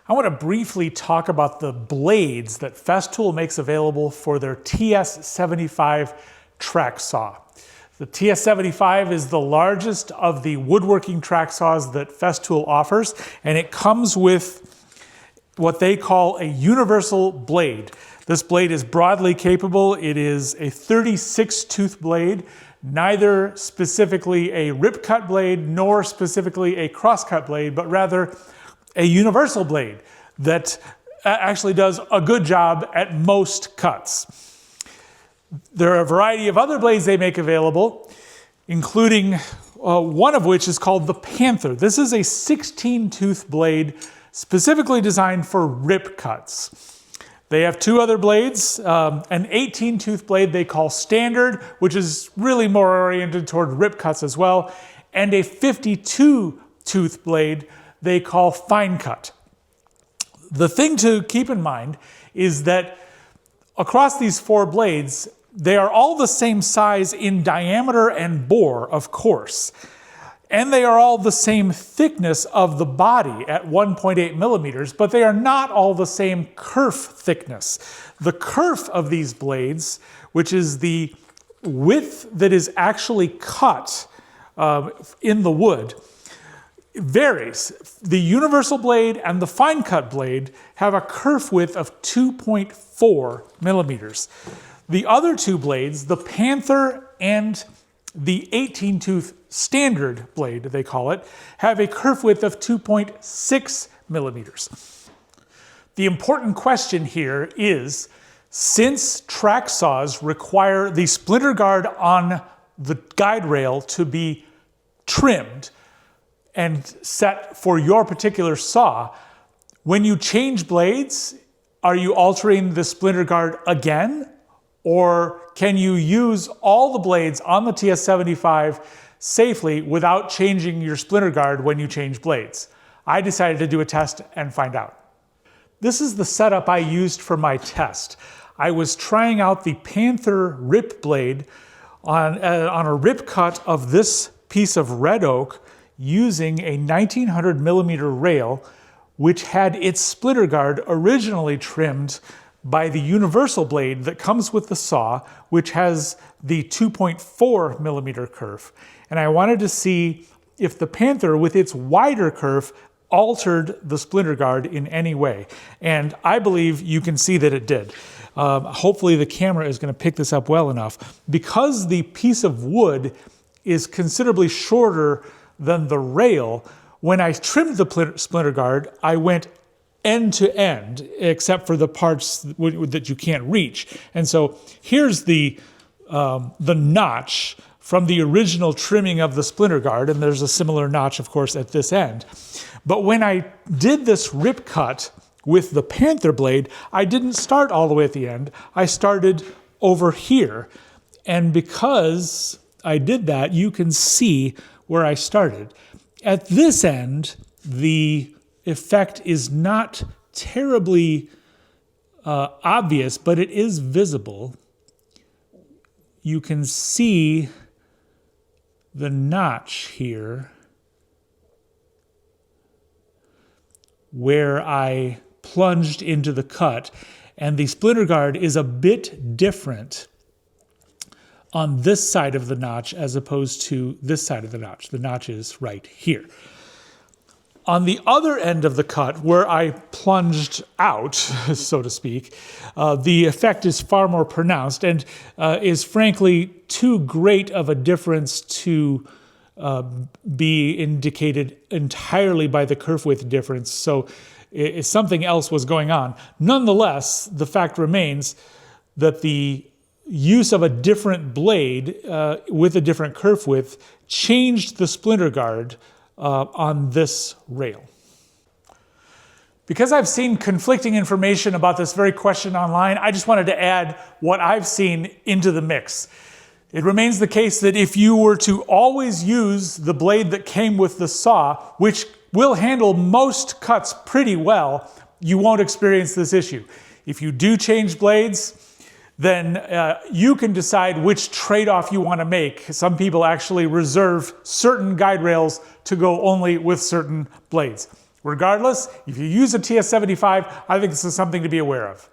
I want to briefly talk about the blades that Festool makes available for their TS75 track saw. The TS75 is the largest of the woodworking track saws that Festool offers, and it comes with what they call a universal blade. This blade is broadly capable. It is a 36-tooth blade, neither specifically a rip cut blade nor specifically a cross-cut blade, but rather a universal blade that actually does a good job at most cuts. There are a variety of other blades they make available, including one of which is called the Panther. This is a 16-tooth blade specifically designed for rip cuts. They have two other blades, an 18-tooth blade they call Standard, which is really more oriented toward rip cuts as well, and a 52-tooth blade they call Fine Cut. The thing to keep in mind is that across these four blades, they are all the same size in diameter and bore, of course. And they are all the same thickness of the body at 1.8 millimeters, but they are not all the same kerf thickness. The kerf of these blades, which is the width that is actually cut in the wood, varies. The universal blade and the fine cut blade have a kerf width of 2.4 millimeters. The other two blades, the Panther and the 18-tooth Standard blade, they call it, have a kerf width of 2.6 millimeters. The important question here is, since track saws require the splinter guard on the guide rail to be trimmed and set for your particular saw, when you change blades, are you altering the splinter guard again? Or can you use all the blades on the TS75 safely without changing your splinter guard when you change blades? I decided to do a test and find out. This is the setup I used for my test. I was trying out the Panther rip blade on a rip cut of this piece of red oak using a 1900 millimeter rail, which had its splinter guard originally trimmed by the universal blade that comes with the saw, which has the 2.4 millimeter kerf. And I wanted to see if the Panther, with its wider kerf, altered the splinter guard in any way. And I believe you can see that it did. Hopefully the camera is going to pick this up well enough. Because the piece of wood is considerably shorter than the rail, when I trimmed the splinter guard, I went end to end, except for the parts that you can't reach. And so here's the notch from the original trimming of the splinter guard, and there's a similar notch, of course, at this end. But when I did this rip cut with the Panther blade, I didn't start all the way at the end. I started over here. And because I did that, you can see where I started. At this end, the effect is not terribly obvious, but it is visible. You can see the notch here where I plunged into the cut, and the splinter guard is a bit different on this side of the notch as opposed to this side of the notch. The notch is right here. On the other end of the cut, where I plunged out, so to speak, the effect is far more pronounced and is frankly too great of a difference to be indicated entirely by the kerf width difference. So something else was going on. Nonetheless, the fact remains that the use of a different blade with a different kerf width changed the splinter guard on this rail. Because I've seen conflicting information about this very question online, I just wanted to add what I've seen into the mix. It remains the case that if you were to always use the blade that came with the saw, which will handle most cuts pretty well, you won't experience this issue. If you do change blades, then you can decide which trade-off you want to make. Some people actually reserve certain guide rails to go only with certain blades. Regardless, if you use a TS75, I think this is something to be aware of.